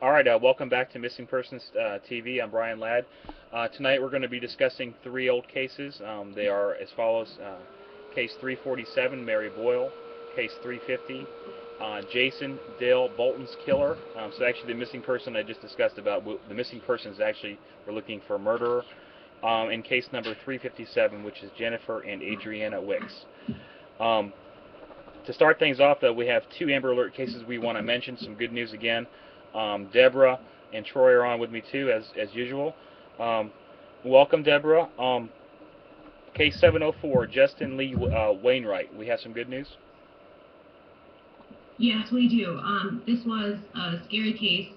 All right, welcome back to Missing Persons TV. I'm Brian Ladd. Tonight we're going to be discussing three old cases. They are as follows: Case 347, Mary Boyle; Case 350, Jason Dale Bolton's killer. So actually, the missing person I just discussed about the missing persons actually we're looking for a murderer. In case number 357, which is Jennifer and Adriana Wicks. To start things off, though, we have two Amber Alert cases we want to mention. Some good news again. Deborah and Troy are on with me too, as usual. Welcome, Deborah. Case 704, Justin Lee Wainwright. We have some good news. Yes, we do. This was a scary case,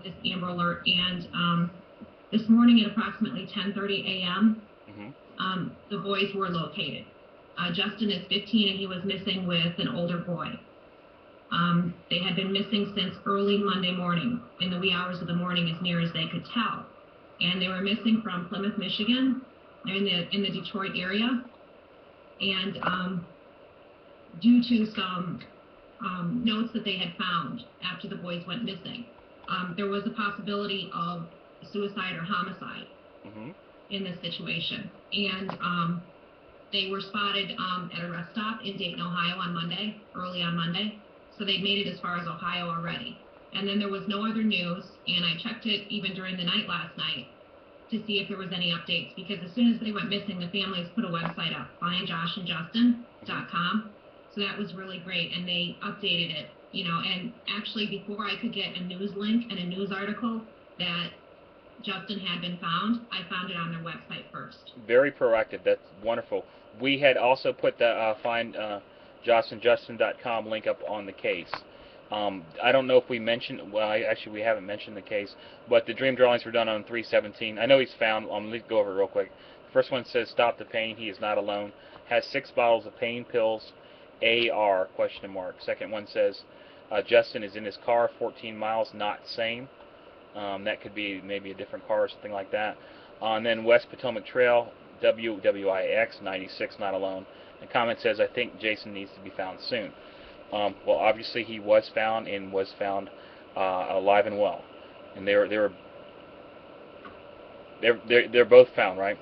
this Amber Alert, and this morning at approximately 10:30 a.m., the boys were located. Justin is 15 and he was missing with an older boy. They had been missing since early Monday morning, in the wee hours of the morning as near as they could tell. And they were missing from Plymouth, Michigan. They're in the Detroit area. And due to some notes that they had found after the boys went missing, there was a possibility of suicide or homicide in this situation. And they were spotted at a rest stop in Dayton, Ohio on Monday, early on Monday. So they made it as far as Ohio already. And then there was no other news, and I checked it even during the night last night to see if there was any updates, because as soon as they went missing, the families put a website up, findjoshandjustin.com. So that was really great, and they updated it, and actually before I could get a news link and a news article that Justin had been found, I found it on their website first. Very proactive. That's wonderful. We had also put the JostinJustin.com link up on the case. I don't know if we mentioned, actually we haven't mentioned the case, but the dream drawings were done on 317. I know he's found. Let me go over it real quick. The first one says, "Stop the pain, he is not alone." Has 6 bottles of pain pills, AR, question mark. Second one says, Justin is in his car, 14 miles, not same. That could be maybe a different car or something like that. And then West Potomac Trail, WWIX, 96, not alone. The comment says, "I think Jason needs to be found soon." Well, obviously he was found and was found alive and well, and they're both found, right?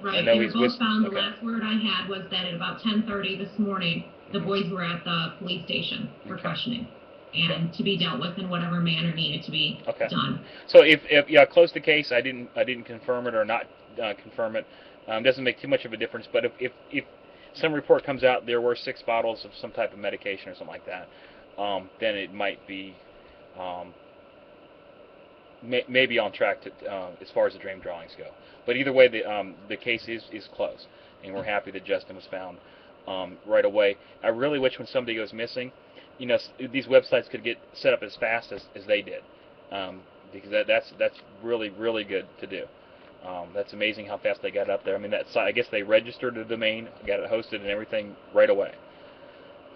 Right. They were both found. The last word I had was that at about 10:30 this morning, the boys were at the police station for questioning and to be dealt with in whatever manner needed to be done. So if close the case. I didn't confirm it or not confirm it. Doesn't make too much of a difference. But if some report comes out there were 6 bottles of some type of medication or something like that, then it might be maybe on track to as far as the dream drawings go. But either way, the case is closed, and we're happy that Justin was found right away. I really wish when somebody goes missing, these websites could get set up as fast as they did, because that's really, really good to do. That's amazing how fast they got up there. I mean, I guess they registered the domain, got it hosted and everything right away.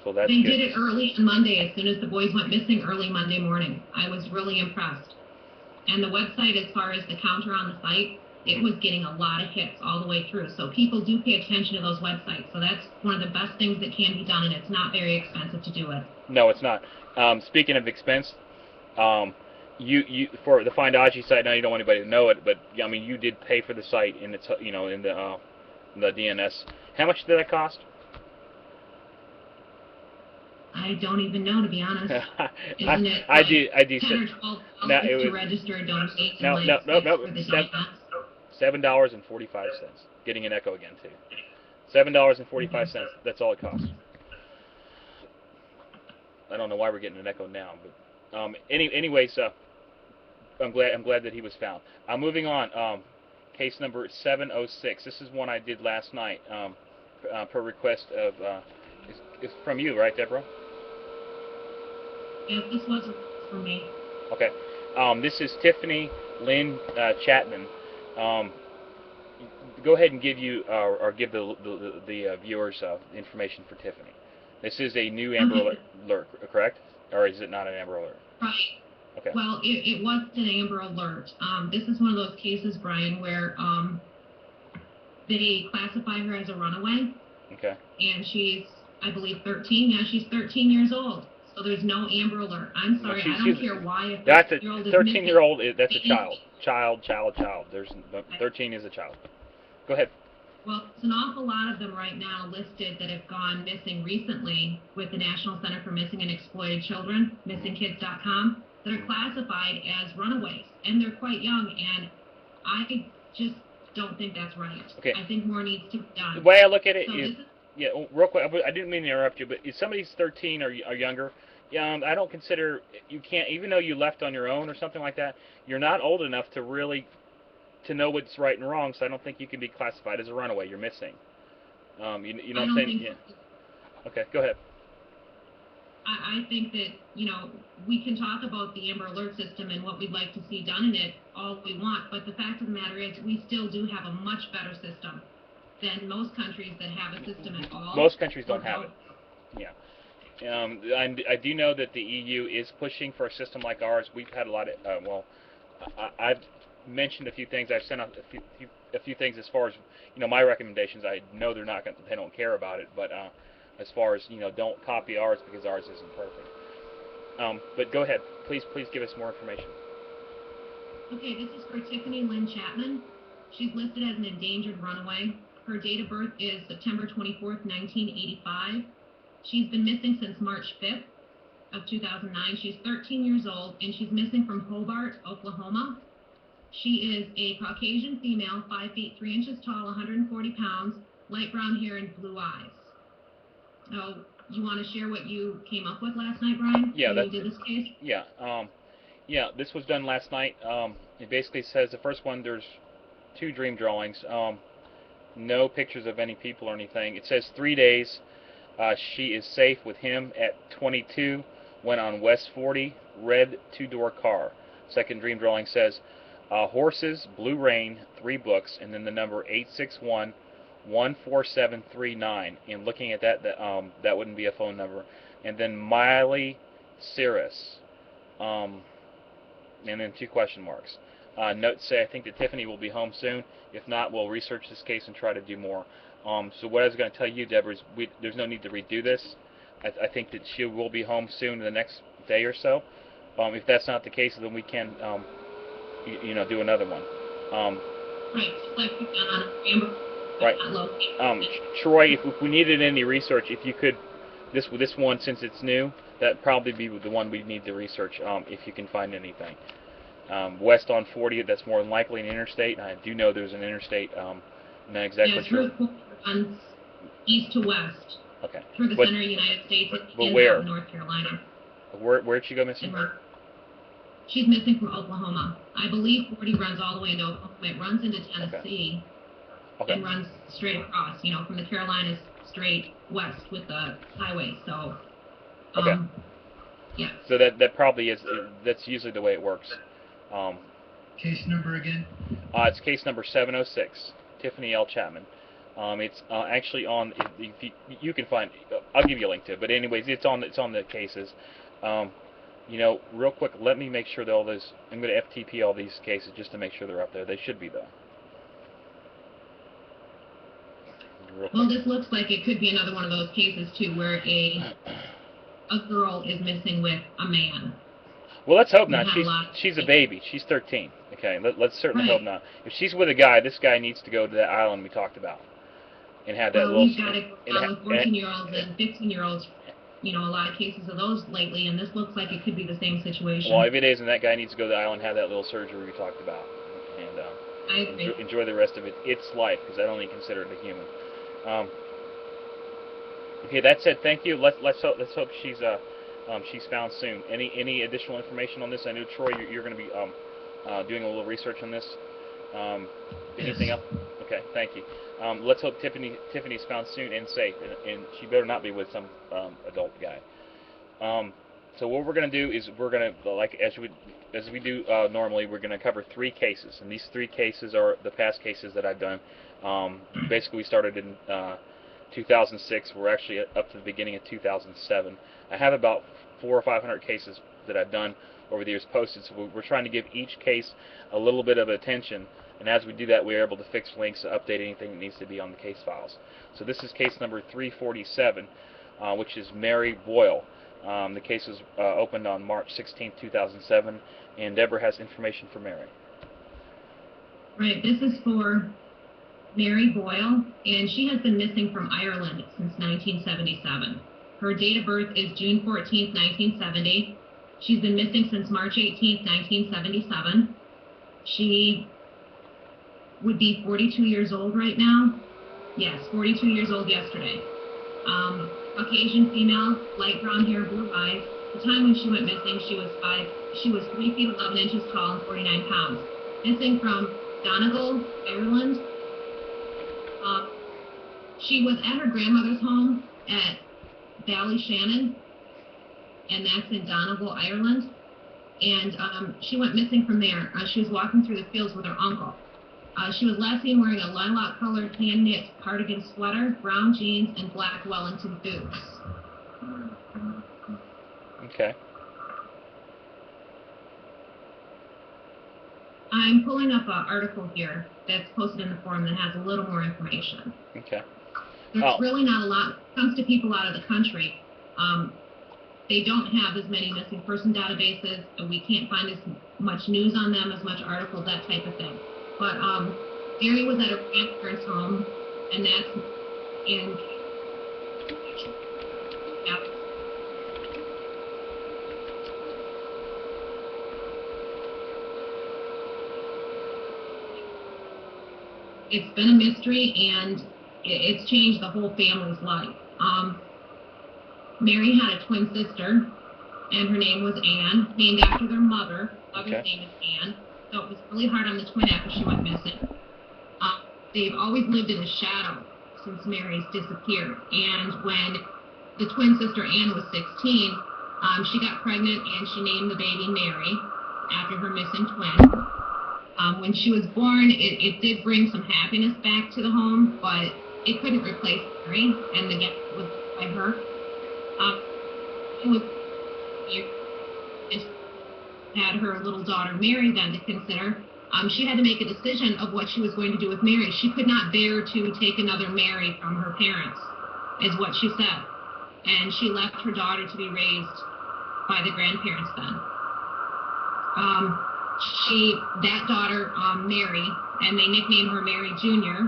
So that's They good. did it early on Monday, as soon as the boys went missing early Monday morning. I was really impressed. And the website, as far as the counter on the site, it was getting a lot of hits all the way through. So people do pay attention to those websites. So that's one of the best things that can be done, and it's not very expensive to do it. No, it's not. Speaking of expense, you for the Find Aji site. Now you don't want anybody to know it, but I mean you did pay for the site, and it's in the DNS. How much did that cost? I don't even know, to be honest. Isn't it? I do. 10 or 12 dollars to register a donation. No. $7.45. Getting an echo again too. $7.45. That's all it costs. I don't know why we're getting an echo now, but anyways, I'm glad that he was found. Moving on. Case number 706. This is one I did last night per request of. It's from you, right, Deborah? Yes, this wasn't for me. Okay. This is Tiffany Lynn Chapman. Go ahead and give the viewers information for Tiffany. This is a new Amber Alert, correct? Or is it not an Amber Alert? Right. Okay. Well, it was an Amber Alert. This is one of those cases, Brian, where they classify her as a runaway. Okay. And she's, I believe, 13. Yeah, she's 13 years old. So there's no Amber Alert. I'm No, sorry, I don't care why a that's a 13-year-old is 13-year-old. missing. That's a child. Child. There's 13 is a child. Go ahead. Well, there's an awful lot of them right now listed that have gone missing recently with the National Center for Missing and Exploited Children, missingkids.com, that are classified as runaways, and they're quite young, and I just don't think that's right. Okay. I think more needs to be done. The way I look at it So is, yeah, real quick, I didn't mean to interrupt you, but if somebody's 13 or younger, I don't consider, you can't, even though you left on your own or something like that, you're not old enough to really to know what's right and wrong, so I don't think you can be classified as a runaway. You're missing. You know what I'm saying? Yeah. Okay, go ahead. I think that, we can talk about the Amber Alert system and what we'd like to see done in it all we want, but the fact of the matter is we still do have a much better system than most countries that have a system at all. Most countries don't have it. Yeah. I do know that the EU is pushing for a system like ours. We've had a lot of, I've mentioned a few things. I've sent out a few things as far as my recommendations. I know they don't care about it, but as far as don't copy ours because ours isn't perfect. But go ahead, please give us more information. Okay, this is for Tiffany Lynn Chapman. She's listed as an endangered runaway. Her date of birth is September 24th, 1985. She's been missing since March 5th of 2009. She's 13 years old, and she's missing from Hobart, Oklahoma. She is a Caucasian female, 5 feet 3 inches tall, 140 pounds, light brown hair and blue eyes. So, you want to share what you came up with last night, Brian? Yeah, when you did this case? Yeah, this was done last night. It basically says the first one, there's 2 dream drawings. No pictures of any people or anything. It says 3 days. She is safe with him at 22. Went on West 40, red 2-door car. Second dream drawing says horses, blue rain, 3 books, and then the number 861-14739. And looking at that, that wouldn't be a phone number. And then Miley Cyrus. And then 2 question marks. Notes say, I think that Tiffany will be home soon. If not, we'll research this case and try to do more. So what I was going to tell you, Deborah, is there's no need to redo this. I think that she will be home soon in the next day or so. If that's not the case, then we can, do another one. Right. Troy, if we needed any research, if you could, this one, since it's new, that'd probably be the one we need to research, if you can find anything. West on 40, that's more than likely an interstate. I do know there's an interstate. Not exactly sure. Runs east to west. Okay. Through the center of the United States and where? North Carolina. Where'd she go missing? She's missing from Oklahoma. I believe 40 runs all the way into Oklahoma. It runs into Tennessee. Okay. And runs straight across, from the Carolinas straight west with the highway. So, okay. Yeah. So that probably is, that's usually the way it works. Case number again? It's case number 706, Tiffany L. Chapman. It's actually on. If you can find. I'll give you a link to it. But anyways, it's on the cases. Real quick, let me make sure that all those. I'm going to FTP all these cases just to make sure they're up there. They should be though. Well, this looks like it could be another one of those cases too, where a girl is missing with a man. Well, let's hope not. She's a baby. She's 13. Okay, let's certainly hope not. If she's with a guy, this guy needs to go to that island we talked about and have that little. We've got it with 14-year-olds and 15-year-olds. A lot of cases of those lately, and this looks like it could be the same situation. Well, if it is, and that guy needs to go to the island and have that little surgery we talked about, and I agree. enjoy the rest of its life, because I don't even consider it a human. Okay, that said, thank you. Let's hope she's found soon. Any additional information on this? I know Troy, you're going to be doing a little research on this. Anything else? Okay, thank you. Let's hope Tiffany's found soon and safe, and she better not be with some adult guy. So what we're going to do is we're going to, like as we do normally, we're going to cover 3 cases, and these 3 cases are the past cases that I've done. Basically, we started in 2006. We're actually up to the beginning of 2007. I have about 400 or 500 cases that I've done over the years posted, so we're trying to give each case a little bit of attention, and as we do that, we're able to fix links, update anything that needs to be on the case files. So this is case number 347, which is Mary Boyle. The case was opened on March 16, 2007, and Deborah has information for Mary. Right, this is for Mary Boyle, and she has been missing from Ireland since 1977. Her date of birth is June 14, 1970. She's been missing since March 18, 1977. She would be 42 years old right now. Yes, 42 years old yesterday. Caucasian female, light brown hair, blue eyes. The time when she went missing, she was 3 feet 11 inches tall and 49 pounds. Missing from Donegal, Ireland. She was at her grandmother's home at Ballyshannon, and that's in Donegal, Ireland. And she went missing from there. She was walking through the fields with her uncle. She was last seen wearing a lilac-colored hand-knit cardigan sweater, brown jeans, and black Wellington boots. Okay. I'm pulling up an article here that's posted in the forum that has a little more information. Okay. There's really not a lot. When it comes to people out of the country, they don't have as many missing person databases, and we can't find as much news on them, as much articles, that type of thing. But Mary was at her grandparents' home, and that's in. It's been a mystery, and it's changed the whole family's life. Mary had a twin sister, and her name was Anne, named after their mother. Mother's name is Anne. So it was really hard on the twin after she went missing. They've always lived in a shadow since Mary's disappeared. And when the twin sister Anne was 16, she got pregnant and she named the baby Mary after her missing twin. When she was born, it did bring some happiness back to the home, but it couldn't replace Mary, and the gift was by her. It was had her little daughter Mary then to consider. She had to make a decision of what she was going to do with Mary. She could not bear to take another Mary from her parents, is what she said. And she left her daughter to be raised by the grandparents then. That daughter, Mary, and they nicknamed her Mary Jr.,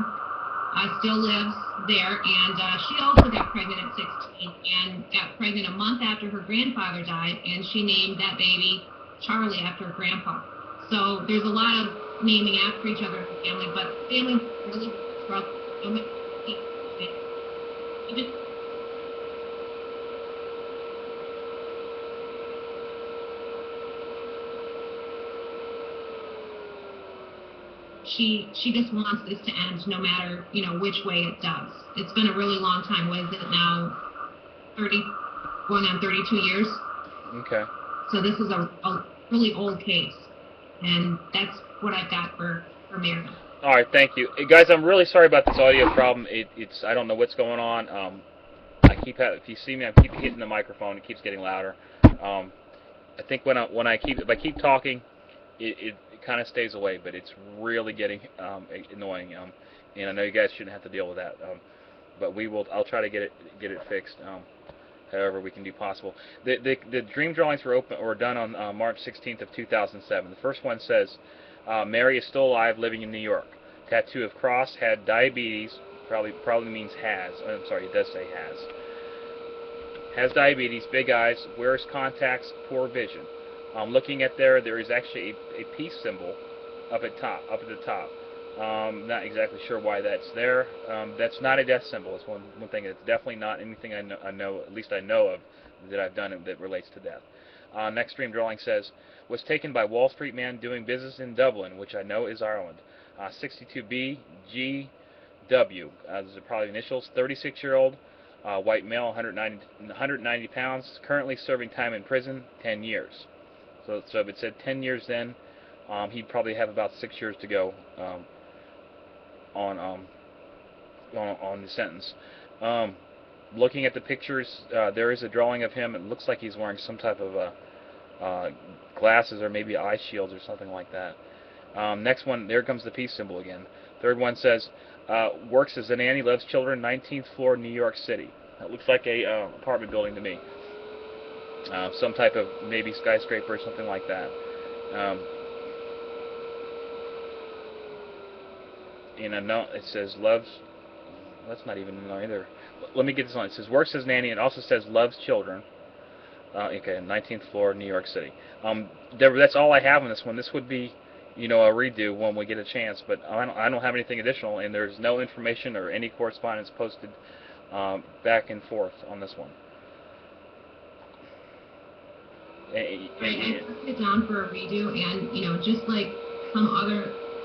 still lives there, and she also got pregnant at 16 and got pregnant a month after her grandfather died, and she named that baby Charlie after her grandpa. So there's a lot of naming after each other in the family, but the family really struggled. She just wants this to end, no matter which way it does. It's been a really long time. What is it now? 30, going on 32 years. Okay. So this is a really old case, and that's what I've got for Mary. All right, thank you, hey, guys. I'm really sorry about this audio problem. It's I don't know what's going on. If you see me, I keep hitting the microphone. It keeps getting louder. I think if I keep talking, it kind of stays away, but it's really getting annoying. And I know you guys shouldn't have to deal with that. But I'll try to get it fixed. However we can do possible. The dream drawings were done on March 16th of 2007. The first one says, Mary is still alive, living in New York. Tattoo of cross, had diabetes. Probably means has. I'm sorry, it does say has. Has diabetes, big eyes, wears contacts, poor vision. Looking at there is actually a peace symbol up at the top. Not exactly sure why that's there. That's not a death symbol. It's one thing. It's definitely not anything I know, at least I know of, that I've done that relates to death. Next dream drawing says, was taken by Wall Street man doing business in Dublin, which I know is Ireland. 62B GW. Those are probably initials. 36-year-old, white male, 190 pounds. Currently serving time in prison, 10 years. So if it said 10 years then, he'd probably have about 6 years to go on the sentence. Looking at the pictures, there is a drawing of him. It looks like he's wearing some type of glasses or maybe eye shields or something like that. Next one, there comes the peace symbol again. Third one says, works as a nanny, loves children, 19th floor, New York City. That looks like a apartment building to me. some type of maybe skyscraper or something like that. Um, no, it says loves. That's not even no either. Let me get this on. It says works as nanny. It also says loves children. Okay, 19th floor, New York City. That's all I have on this one. This would be, a redo when we get a chance, but I don't have anything additional, and there's no information or any correspondence posted back and forth on this one. Right, I put it down for a redo, and just like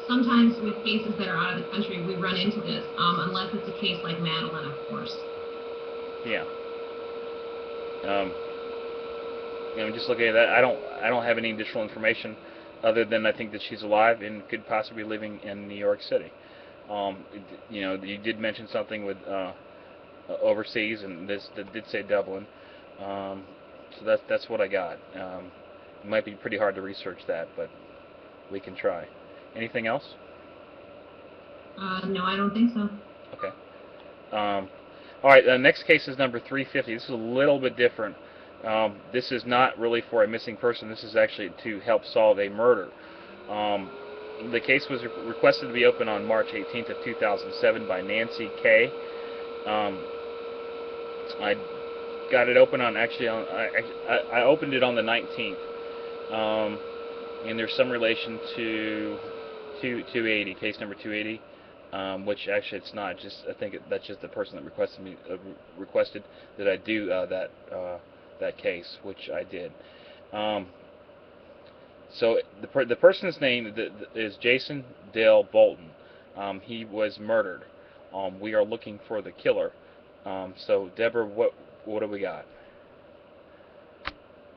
sometimes with cases that are out of the country, we run into this, unless it's a case like Madeline, of course. Yeah. Just looking at that, I don't have any additional information other than I think that she's alive and could possibly be living in New York City. You did mention something with overseas, and this did say Dublin. So that's what I got. It might be pretty hard to research that, but we can try. Anything else? No, I don't think so. Okay. All right. The next case is number 350. This is a little bit different. This is not really for a missing person. This is actually to help solve a murder. The case was requested to be opened on March 18th of 2007 by Nancy K. I got it open on I opened it on the 19th, and there's some relation to 280, case number 280, which actually it's not. I think that's just the person that requested that I do that case, which I did. So the person's name is Jason Dale Bolton. He was murdered. We are looking for the killer. So Deborah, what do we got?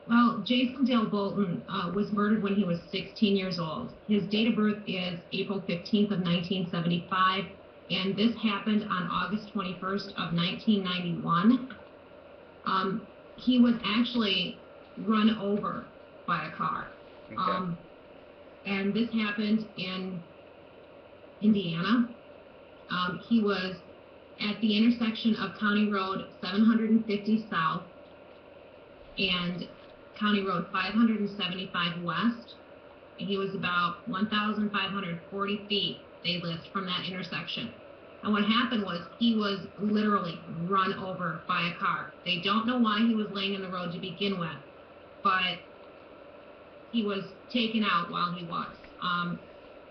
Well, Jason Dale Bolton was murdered when he was 16 years old. His date of birth is April 15th of 1975, and this happened on August 21st of 1991. He was actually run over by a car. Okay. And this happened in Indiana. He was at the intersection of County Road 750 South and County Road 575 West. And he was about 1,540 feet, they list, from that intersection. And what happened was he was literally run over by a car. They don't know why he was laying in the road to begin with, but he was taken out while he was.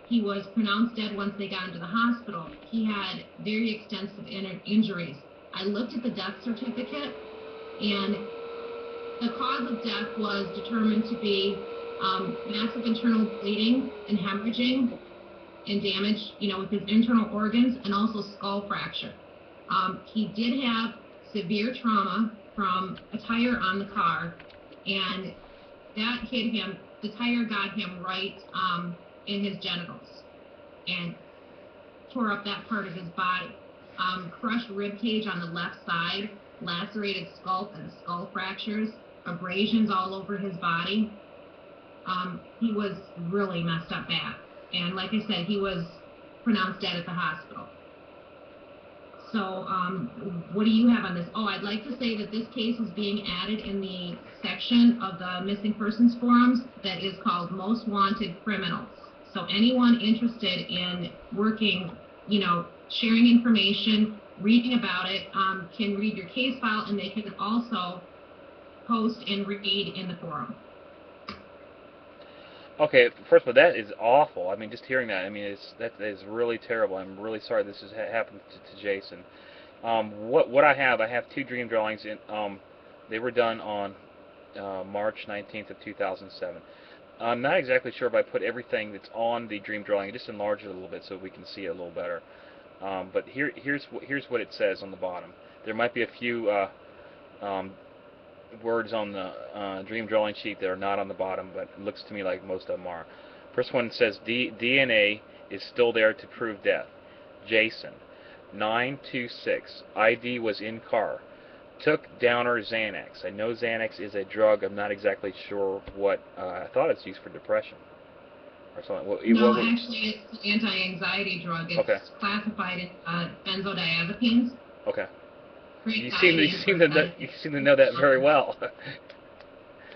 He was pronounced dead once they got him to the hospital. He had very extensive injuries. I looked at the death certificate, and the cause of death was determined to be massive internal bleeding and hemorrhaging and damage, with his internal organs, and also skull fracture. He did have severe trauma from a tire on the car, and that hit him. The tire got him right in his genitals and tore up that part of his body. Crushed rib cage on the left side, lacerated scalp and skull fractures, abrasions all over his body. He was really messed up bad. And like I said, he was pronounced dead at the hospital. So what do you have on this? Oh, I'd like to say that this case is being added in the section of the missing persons forums that is called Most Wanted Criminals. So anyone interested in working, sharing information, reading about it, can read your case file, and they can also post and read in the forum. Okay, first of all, that is awful. I mean, just hearing that, that is really terrible. I'm really sorry this has happened to Jason. What I have two dream drawings. They were done on March 19th of 2007. I'm not exactly sure if I put everything that's on the dream drawing. I just enlarged it a little bit so we can see it a little better. But here's what it says on the bottom. There might be a few words on the dream drawing sheet that are not on the bottom, but it looks to me like most of them are. First one says DNA is still there to prove death. Jason. 926. ID was in car. Took downer Xanax. I know Xanax is a drug. I'm not exactly sure what. I thought it's used for depression or something. No, actually, it's an anti-anxiety drug. It's classified as benzodiazepines. Okay. You seem to know that very well.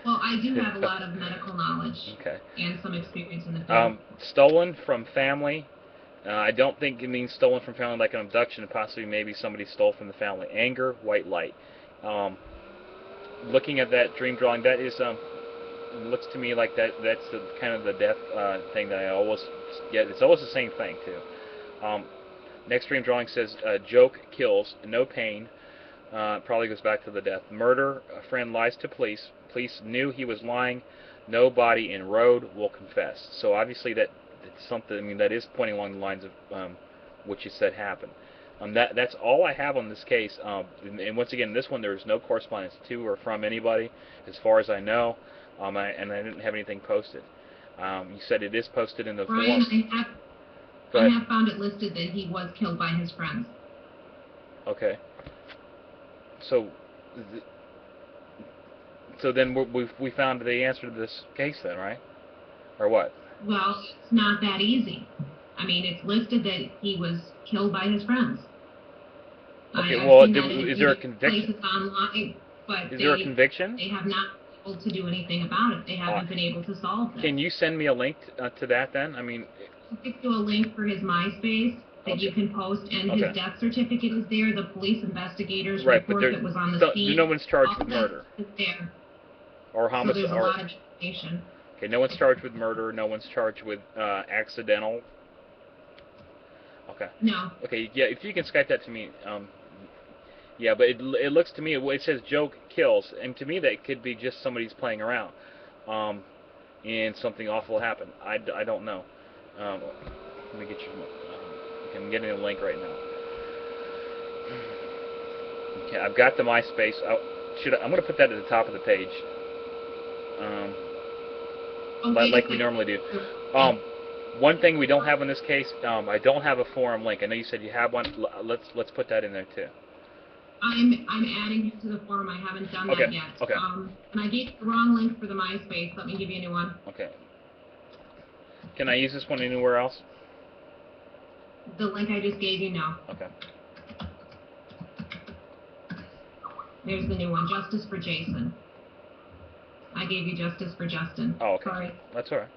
Well, I do have a lot of medical knowledge Okay. and some experience in the field. Stolen from family. I don't think it means stolen from family like an abduction. Possibly maybe somebody stole from the family. Anger, white light. Looking at that dream drawing, that is looks to me like that's the kind of the death thing that I always get. It's always the same thing too. Next dream drawing says joke kills, no pain. Probably goes back to the death. Murder, a friend lies to police. Police knew he was lying. No body in road, will confess. So obviously that's something. I mean, that is pointing along the lines of what you said happened. That's all I have on this case. And once again, this one there is no correspondence to or from anybody, as far as I know. And I didn't have anything posted. You said it is posted in the Brian, forum. I have found it listed that he was killed by his friends. Okay. So then we found the answer to this case then, right? Or what? Well, it's not that easy. I mean, it's listed that he was killed by his friends. Okay, I've well, seen that in is there a conviction? places online, but Is there a conviction? They have not been able to do anything about it. They haven't been able to solve it. Can you send me a link to that then? I mean, I'll give you a link for his MySpace that you can post, and his death certificate is there. The police investigators report that was on the scene. No one's charged with murder. Is there. Or homicide. So there's a lot of information. Okay, no one's charged with murder. No one's charged with accidental. Okay. No. Okay, yeah, if you can Skype that to me. Yeah, but it looks to me, it says joke kills, and to me that could be just somebody's playing around, and something awful happened. I don't know. Let me get you. Okay, I'm getting a link right now. Okay, I've got the MySpace. I'm going to put that at the top of the page, like we normally do. One thing we don't have in this case, I don't have a forum link. I know you said you have one. Let's put that in there too. I'm adding it to the forum. I haven't done that yet. Okay. And I gave the wrong link for the MySpace. Let me give you a new one. Okay. Can I use this one anywhere else? The link I just gave you, no. Okay. There's the new one, Justice for Jason. I gave you Justice for Justin. Oh, okay. Sorry. That's all right.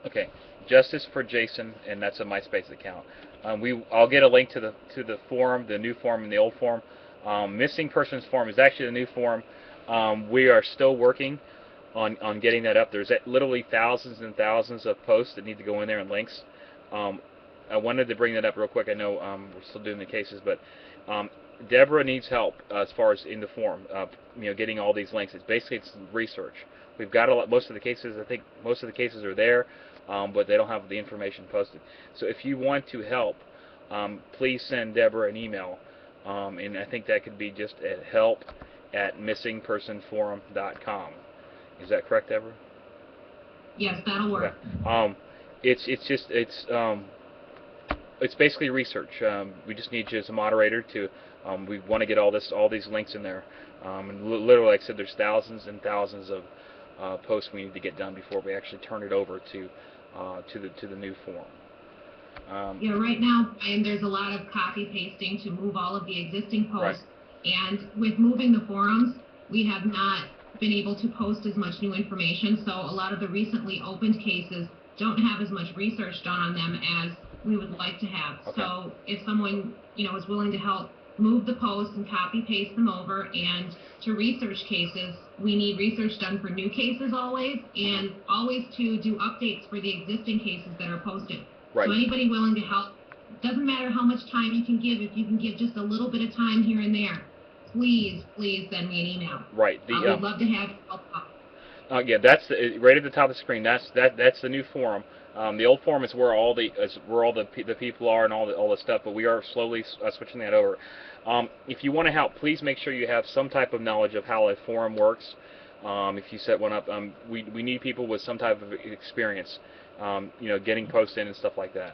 Okay, Justice for Jason, and that's a MySpace account. I'll get a link to the forum, the new forum and the old forum. Missing Persons Forum is actually the new forum. We are still working on getting that up. There's literally thousands and thousands of posts that need to go in there and links. I wanted to bring that up real quick. I know we're still doing the cases, but Deborah needs help as far as in the forum. Getting all these links. It's research. We've got a lot. Most of the cases, I think, most of the cases are there, but they don't have the information posted. So if you want to help, please send Deborah an email, and I think that could be just at help@missingpersonforum.com. Is that correct, Deborah? Yes, that'll work. Okay. It's basically research. We just need you as a moderator to. We want to get all these links in there. And literally, like I said, there's thousands and thousands of posts we need to get done before we actually turn it over to the new forum. Yeah, right now, Brian, there's a lot of copy pasting to move all of the existing posts, and with moving the forums, we have not been able to post as much new information. So a lot of the recently opened cases don't have as much research done on them as we would like to have. Okay. So if someone is willing to help move the posts and copy paste them over, and to research cases, we need research done for new cases always, and always to do updates for the existing cases that are posted. Right. So anybody willing to help, doesn't matter how much time you can give, if you can give just a little bit of time here and there, please send me an email. Right. We'd love to have you help out. Yeah, that's right at the top of the screen. That's the new forum. The old forum is where all the people are and all the stuff, but we are slowly switching that over. If you want to help, please make sure you have some type of knowledge of how a forum works. If you set one up, we need people with some type of experience, getting posts in and stuff like that.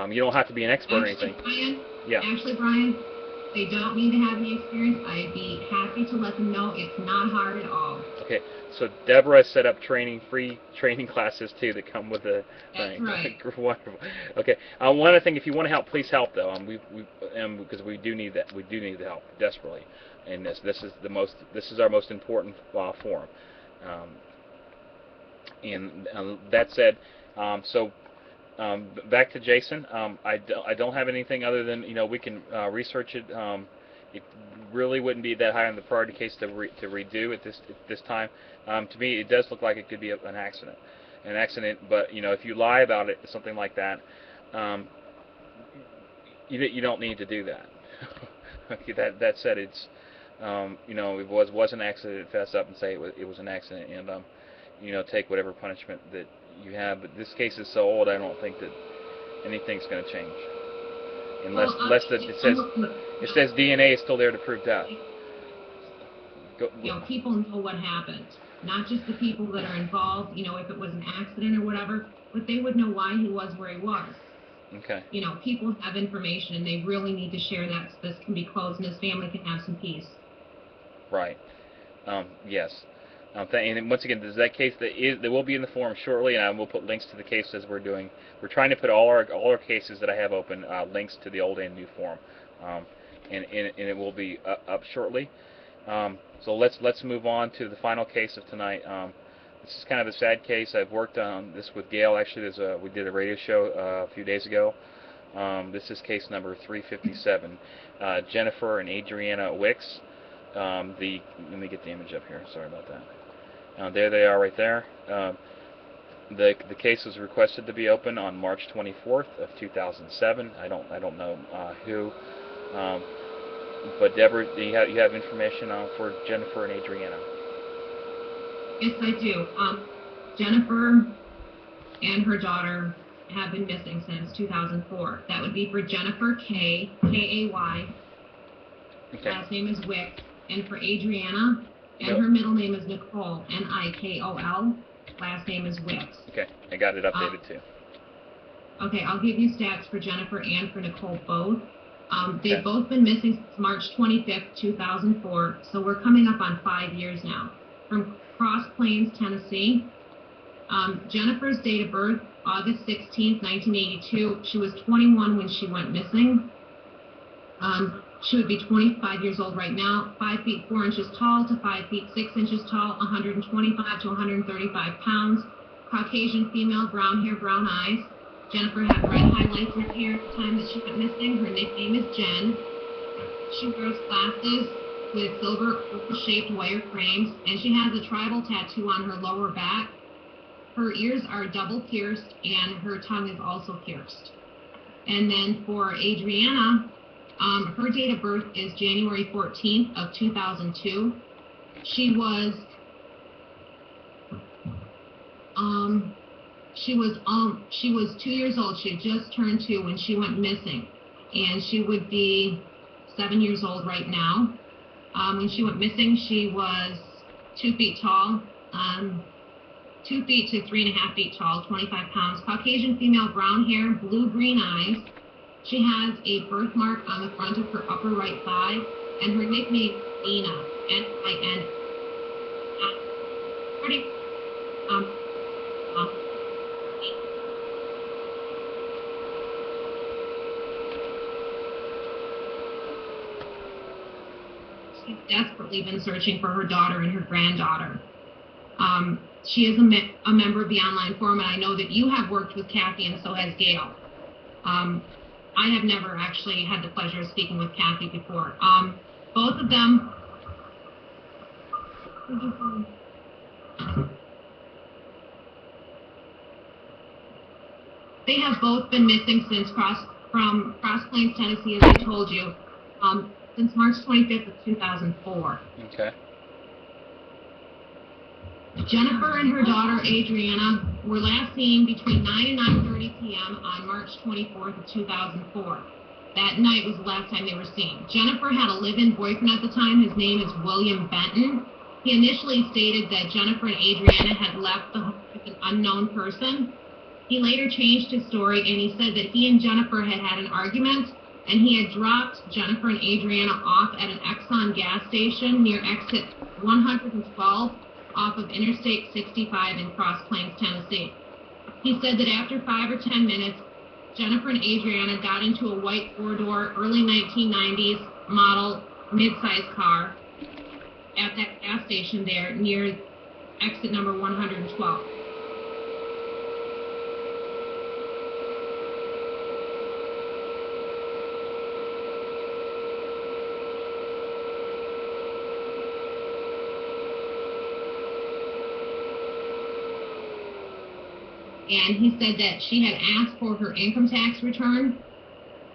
You don't have to be an expert or anything. Brian, Yeah. Actually, Brian, They don't need to have the experience. I'd be happy to let them know it's not hard at all. Okay, so Deborah set up free training classes too that come with the That's thing. right. Wonderful. Okay, one other thing, if you want to help, please help though. Because we do need that. We do need the help desperately. And this is our most important forum. And that said, back to Jason. I don't have anything other than we can research it. It really wouldn't be that high on the priority case to redo at this time. To me, it does look like it could be an accident. But if you lie about it, something like that, you don't need to do that. Okay, that said, it's it was an accident. Fess up and say it was an accident, and take whatever punishment that you have. But this case is so old, I don't think that anything's going to change, unless it says DNA is still there to prove death. People know what happened, not just the people that are involved. If it was an accident or whatever, but they would know why he was where he was. Okay. People have information, and they really need to share that, so this can be closed, and his family can have some peace. Right. Yes. And once again, there's that case that will be in the forum shortly, and I will put links to the cases we're doing. We're trying to put all our cases that I have open, links to the old and new forum, and it will be up shortly. So let's move on to the final case of tonight. This is kind of a sad case. I've worked on this with Gail. Actually, we did a radio show a few days ago. This is case number 357. Jennifer and Adriana Wicks. Let me get the image up here. Sorry about that. There they are, right there. The case was requested to be open on March 24th of 2007. I don't know who. But Deborah, you have information for Jennifer and Adriana? Yes, I do. Jennifer and her daughter have been missing since 2004. That would be for Jennifer K, K-A-Y. Okay. Last name is Wick. And for Adriana, and her middle name is Nicole, N-I-K-O-L. Last name is Wicks. Okay, I got it updated too. Okay, I'll give you stats for Jennifer and for Nicole both. They've both been missing since March 25th, 2004, so we're coming up on 5 years now. From Cross Plains, Tennessee. Jennifer's date of birth, August 16th, 1982. She was 21 when she went missing. She would be 25 years old right now, 5 feet 4 inches tall to 5 feet 6 inches tall, 125 to 135 pounds, Caucasian female, brown hair, brown eyes. Jennifer had red highlights in her hair at the time that she went missing. Her nickname is Jen. She wears glasses with silver oval-shaped wire frames, and she has a tribal tattoo on her lower back. Her ears are double pierced, and her tongue is also pierced. And then for Adriana, her date of birth is January 14th of 2002. She was 2 years old. She had just turned 2 when she went missing, and she would be 7 years old right now. When she went missing, she was 2 feet tall, 2 feet to 3.5 feet tall, 25 pounds, Caucasian female, brown hair, blue-green eyes. She has a birthmark on the front of her upper right thigh, and her nickname is Nina, N-I-N. She's desperately been searching for her daughter and her granddaughter. She is a member of the online forum, and I know that you have worked with Kathy, and so has Gail. I have never actually had the pleasure of speaking with Kathy before. Both of them. They have both been missing since Cross Plains, Tennessee, as I told you, since March 25th of 2004. Okay. Jennifer and her daughter, Adriana, were last seen between 9 and 9:30 p.m. on March 24th of 2004. That night was the last time they were seen. Jennifer had a live-in boyfriend at the time. His name is William Benton. He initially stated that Jennifer and Adriana had left the home with an unknown person. He later changed his story, and he said that he and Jennifer had had an argument, and he had dropped Jennifer and Adriana off at an Exxon gas station near exit 112 off of Interstate 65 in Cross Plains, Tennessee. He said that after 5 or 10 minutes, Jennifer and Adriana got into a white four-door, early 1990s model mid-size car at that gas station there near exit number 112. And he said that she had asked for her income tax return,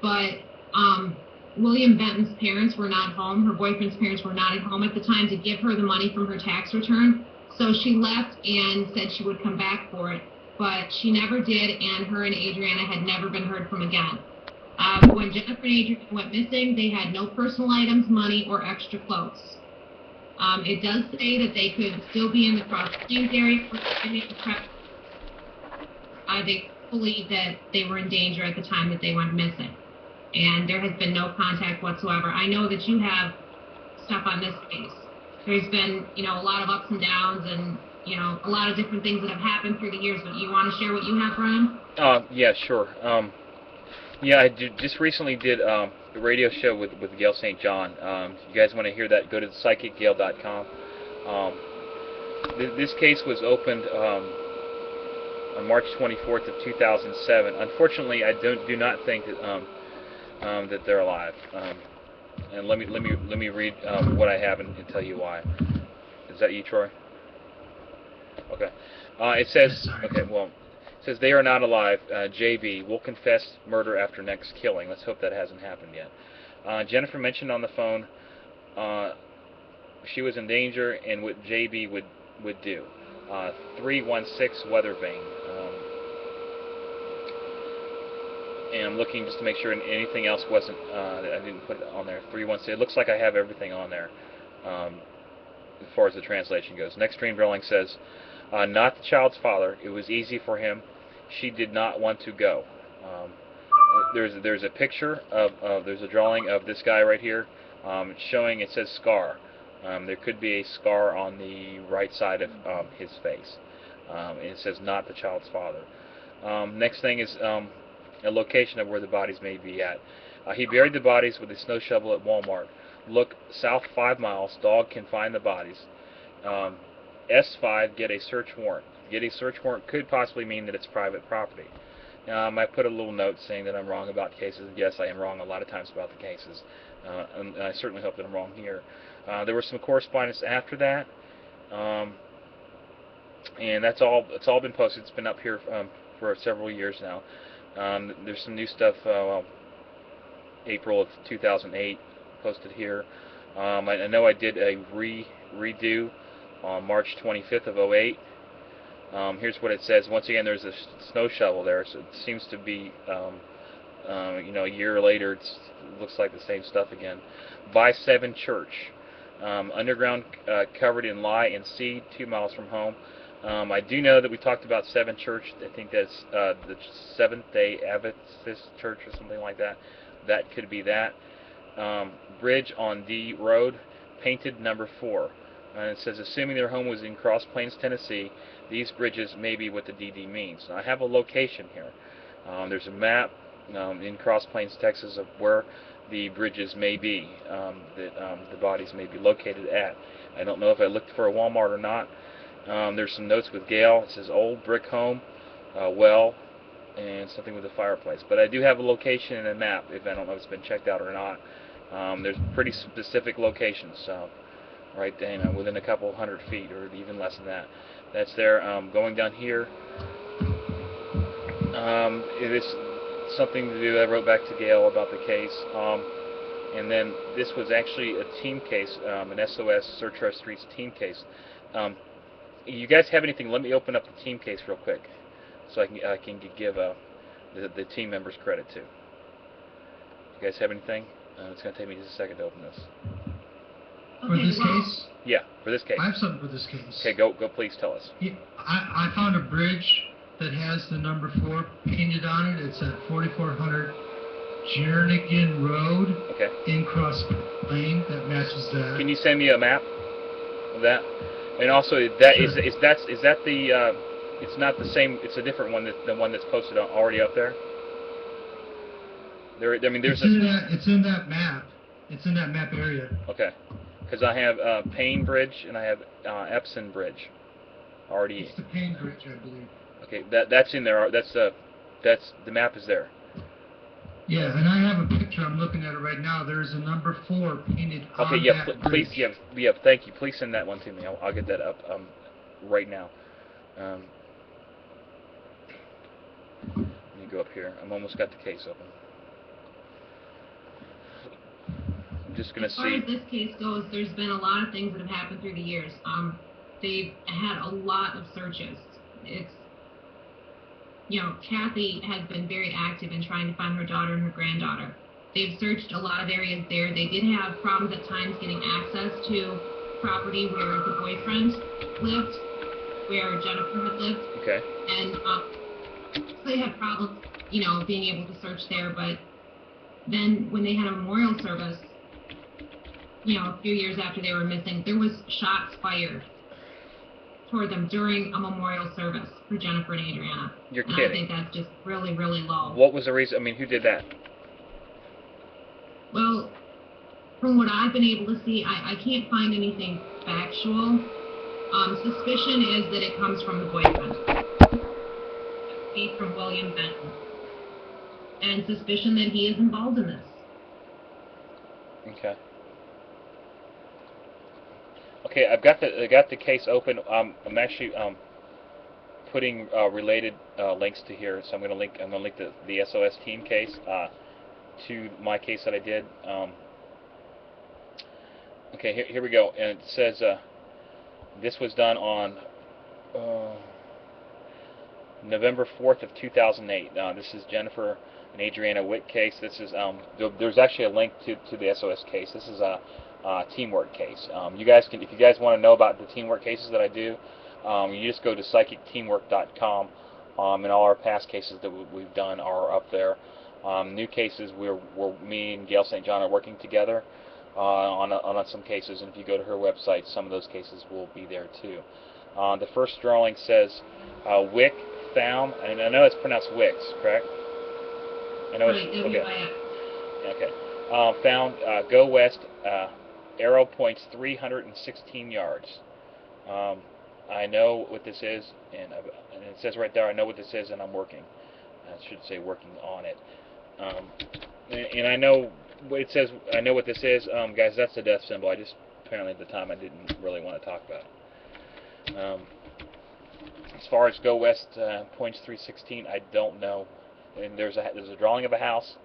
but William Benton's parents were not home. Her boyfriend's parents were not at home at the time to give her the money from her tax return. So she left and said she would come back for it, but she never did, and her and Adriana had never been heard from again. When Jennifer and Adriana went missing, they had no personal items, money, or extra clothes. It does say that they could still be in the Cross Plains area. They believe that they were in danger at the time that they went missing, and there has been no contact whatsoever. I know that you have stuff on this case. There's been, a lot of ups and downs, and a lot of different things that have happened through the years. But you want to share what you have, Brian? Yeah, sure. Yeah, I just recently did the radio show with Gail St. John. If you guys want to hear that, go to psychicgail.com. This case was opened on March 24th of 2007. Unfortunately, I do not think that that they're alive. And let me read what I have and tell you why. Is that you, Troy? Okay. It says, okay, well, it says they are not alive. JB will confess murder after next killing. Let's hope that hasn't happened yet. Jennifer mentioned on the phone she was in danger and what JB would do. 316 weather vane. And I'm looking just to make sure anything else wasn't, I didn't put it on there. 316. It looks like I have everything on there as far as the translation goes. Next dream dwelling says, not the child's father. It was easy for him. She did not want to go. There's a picture of there's a drawing of this guy right here. It's showing, it says scar. There could be a scar on the right side of his face. And it says not the child's father. Next thing is a location of where the bodies may be at. He buried the bodies with a snow shovel at Walmart. Look south 5 miles. Dog can find the bodies. S5, get a search warrant. Get a search warrant could possibly mean that it's private property. I might put a little note saying that I'm wrong about cases. Yes, I am wrong a lot of times about the cases. And I certainly hope that I'm wrong here. There was some correspondence after that. And that's all. It's all been posted. It's been up here for several years now. There's some new stuff. April of 2008 posted here. I know I did a redo on March 25th of 08. Here's what it says. Once again, there's a snow shovel there, so it seems to be, a year later. It looks like the same stuff again. By 7 Church, underground, covered in lye and seed, 2 miles from home. I do know that we talked about 7 Church. I think that's the Seventh-day Adventist Church or something like that. That could be that. Bridge on D Road, painted number 4. And it says, assuming their home was in Cross Plains, Tennessee, these bridges may be what the DD means. Now, I have a location here. There's a map in Cross Plains, Texas, of where the bridges may be, that the bodies may be located at. I don't know if I looked for a Walmart or not. There's some notes with Gail. It says old brick home, well, and something with a fireplace. But I do have a location and a map, if I don't know if it's been checked out or not. There's pretty specific locations, right there, within a couple hundred feet or even less than that. That's there. Going down here, it is something to do. I wrote back to Gail about the case. And then this was actually a team case, an SOS Search Our Streets team case. You guys have anything? Let me open up the team case real quick, so I can give the team members credit too. You guys have anything? It's going to take me just a second to open this. For this case? Yeah, for this case. I have something for this case. Okay, go. Please tell us. Yeah, I found a bridge that has the number 4 painted on it. It's at 4400 Jernigan Road Okay. in Cross Lane that matches that. Can you send me a map of that? And also, that Sure. is that the it's not the same. It's a different one the one that's posted already up there. I mean, there's It's in that map. It's in that map area. Okay, because I have Payne Bridge and I have Epsom Bridge already. It's the Payne Bridge, I believe. Okay, that's in there. That's the map is there. Yeah, and I have a picture. I'm looking at it right now. There's a number 4 painted Okay, on yeah, that please, bridge. yeah, thank you. Please send that one to me. I'll get that up right now. Let me go up here. I'm almost got the case open. I'm just gonna As far see. as this case goes, there's been a lot of things that have happened through the years. They've had a lot of searches. It's, Kathy has been very active in trying to find her daughter and her granddaughter. They've searched a lot of areas there. They did have problems at times getting access to property where the boyfriend lived, where Jennifer had lived. Okay. And so they had problems, being able to search there. But then when they had a memorial service, a few years after they were missing, there was shots fired toward them during a memorial service for Jennifer and Adriana. You're and kidding. I think that's just really, really low. What was the reason? I mean, who did that? Well, from what I've been able to see, I can't find anything factual. Suspicion is that it comes from the boyfriend. He's from William Benton. And suspicion that he is involved in this. Okay. Okay, I got the case open. I'm actually putting related links to here, so I'm gonna link the SOS team case to my case that I did. Okay, here we go, and it says this was done on November 4th of 2008. This is Jennifer and Adriana Witt case. This is there's actually a link to the SOS case. This is a teamwork case. You guys can, if you guys want to know about the teamwork cases that I do, you just go to psychicteamwork.com, and all our past cases that we've done are up there. New cases, where me and Gail St. John are working together on some cases, and if you go to her website, some of those cases will be there too. The first drawing says Wick found, and I know it's pronounced Wicks, correct? I know Right, it's WIX. okay. Found go west. Arrow points 316 yards. I know what this is, and it says right there, I know what this is, and I'm working. I should say working on it. And I know what it says. I know what this is, guys. That's the death symbol. I just apparently at the time I didn't really want to talk about it. As far as go west points 316, I don't know. And there's a drawing of a house.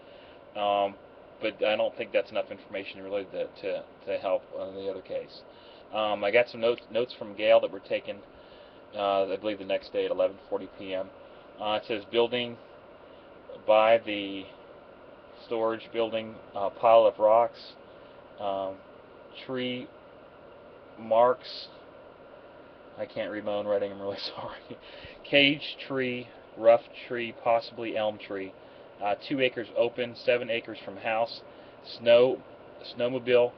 But I don't think that's enough information related to help on the other case. I got some notes from Gail that were taken, I believe, the next day at 11:40 p.m. It says building by the storage building, pile of rocks, tree marks. I can't read my own writing. I'm really sorry. Cage tree, rough tree, possibly elm tree. 2 acres open, 7 acres from house. Snowmobile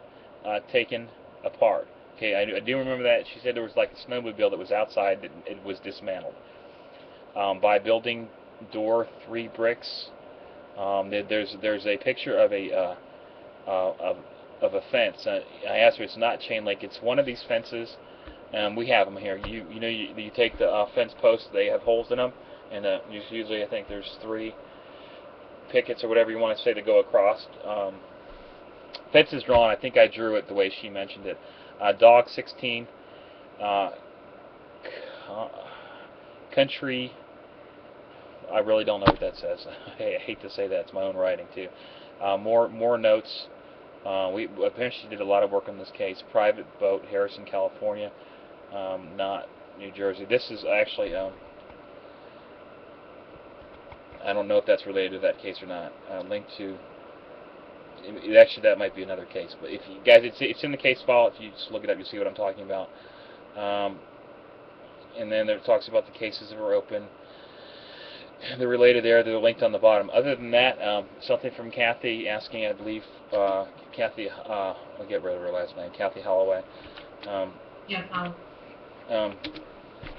taken apart. Okay, I do remember that. She said there was like a snowmobile that was outside that it was dismantled. By building door, 3 bricks. There's a picture of a fence. I asked her, it's not chain link. It's one of these fences. We have them here. You take the fence posts. They have holes in them, and usually I think there's 3 pickets or whatever you want to say to go across. Fence is drawn. I think I drew it the way she mentioned it. Dog 16. Country. I really don't know what that says. I hate to say that. It's my own writing too. More notes. We apparently did a lot of work on this case. Private boat, Harrison, California, not New Jersey. This is actually. I don't know if that's related to that case or not. Linked to. Actually, that might be another case. But if you guys, it's in the case file. If you just look it up, you see what I'm talking about. And then it talks about the cases that were open. They're related there. They're linked on the bottom. Other than that, something from Kathy asking, I believe, Kathy, I'll get rid of her last name, Kathy Holloway. Yes, I'll.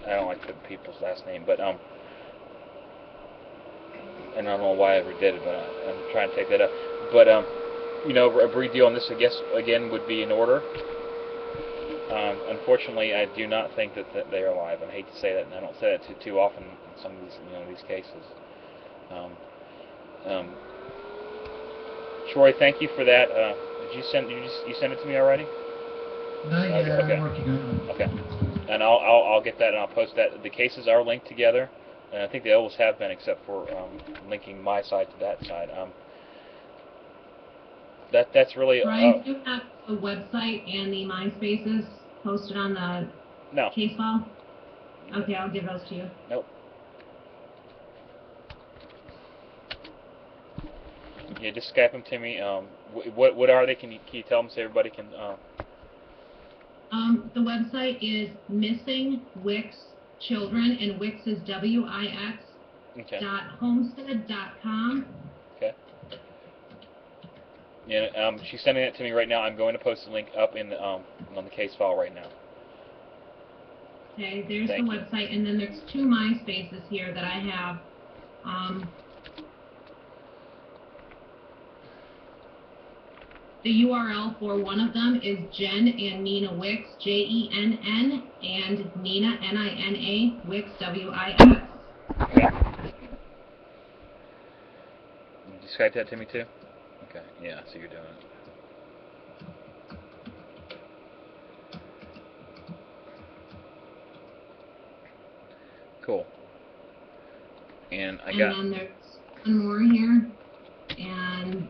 I don't like the people's last name, but and I don't know why I ever did it, but I'm trying to take that up. But you know, a brief deal on this, I guess, again, would be in order. Unfortunately, I do not think that they are alive. I hate to say that, and I don't say that too often in some of these, these cases. Troy, thank you for that. Did you send it to me already? Not yet. Okay. I'm working on it. Okay. And I'll get that and I'll post that. The cases are linked together, and I think they always have been, except for linking my side to that side. That's really. Brian, do you have the website and the MySpaces posted on the case file? Okay, I'll give those to you. Nope. Yeah, just Skype them to me. What are they? Can you tell them so everybody can? The website is Missing Wix Children, and Wix is WIX. Okay. .homestead.com. Okay. Yeah, she's sending it to me right now. I'm going to post the link up in the on the case file right now. Okay, there's the website, and then there's 2 MySpaces here that I have. The URL for one of them is Jen and Nina Wix, JENN, and Nina, NINA, Wix, WIX. Okay. Did you Skype that to me too? Okay, yeah, so you're doing it. Cool. And then there's one more here, and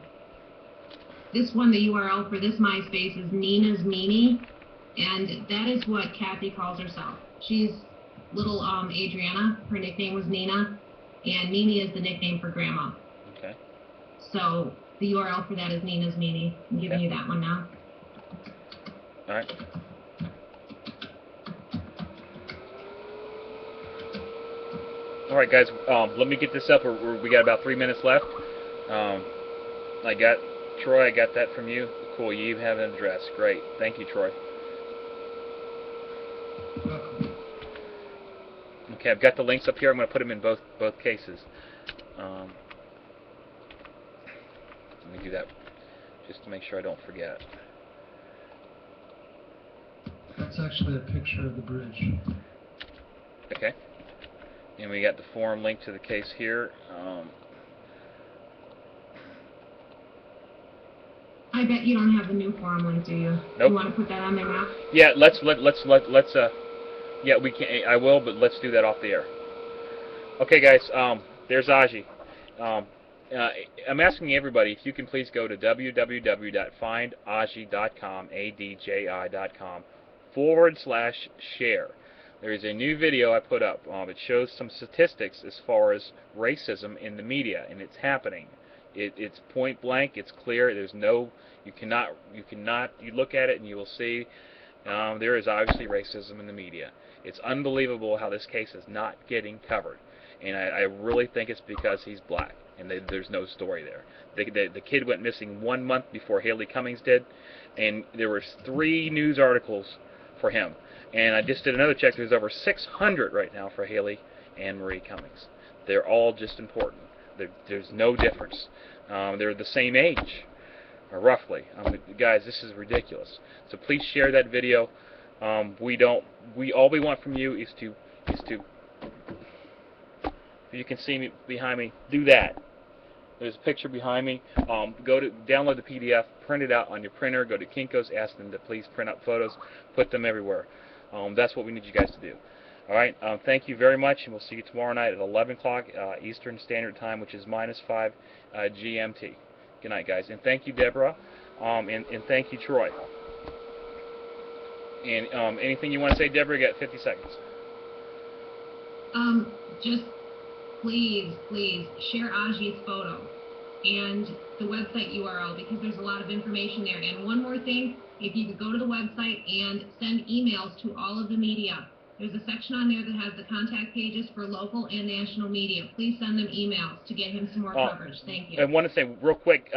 this one, the URL for this MySpace is Nina's Meanie, and that is what Kathy calls herself. She's little Adriana. Her nickname was Nina, and Nini is the nickname for Grandma. Okay. So the URL for that is Nina's Meanie. I'm giving you that one now. All right. All right, guys. Let me get this up. We got about 3 minutes left. I got Troy. I got that from you. Cool. You have an address. Great. Thank you, Troy. Okay, I've got the links up here. I'm going to put them in both cases. Let me do that just to make sure I don't forget. That's actually a picture of the bridge. Okay. And we got the forum link to the case here. I bet you don't have the new forum link, do you? Nope. You want to put that on there now? Yeah, let's yeah, we can. I will, but let's do that off the air. Okay, guys. There's Aji. I'm asking everybody if you can please go to www.findaji.com, ADJI.com/share. There is a new video I put up. It shows some statistics as far as racism in the media, and it's happening. It's point blank. It's clear. There's no. You look at it and you will see there is obviously racism in the media. It's unbelievable how this case is not getting covered, and I really think it's because he's black, and there's no story there. The kid went missing 1 month before Haley Cummings did, and there were 3 news articles for him. And I just did another check. There's over 600 right now for Haley and Marie Cummings. They're all just important. There's no difference. They're the same age, roughly. Guys, this is ridiculous. So please share that video. All we want from you is to. If you can see me behind me, do that. There's a picture behind me. Download the PDF, print it out on your printer. Go to Kinko's, ask them to please print out photos, put them everywhere. That's what we need you guys to do. All right. Thank you very much, and we'll see you tomorrow night at 11 o'clock Eastern Standard Time, which is -5 GMT. Good night, guys, and thank you, Deborah, and thank you, Troy. And anything you want to say, Deborah? You got 50 seconds. Just please share Aji's photo and the website URL, because there's a lot of information there. And one more thing, if you could go to the website and send emails to all of the media There's a section on there that has the contact pages for local and national media. Please send them emails to get him some more coverage. Thank you. I want to say real quick,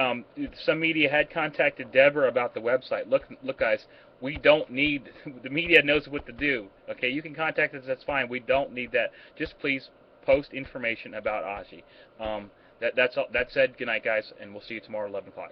some media had contacted Deborah about the website. Look, guys, we don't need, the media knows what to do. Okay, you can contact us, that's fine. We don't need that. Just please post information about Aji. That's all. That said, good night, guys, and we'll see you tomorrow at 11 o'clock.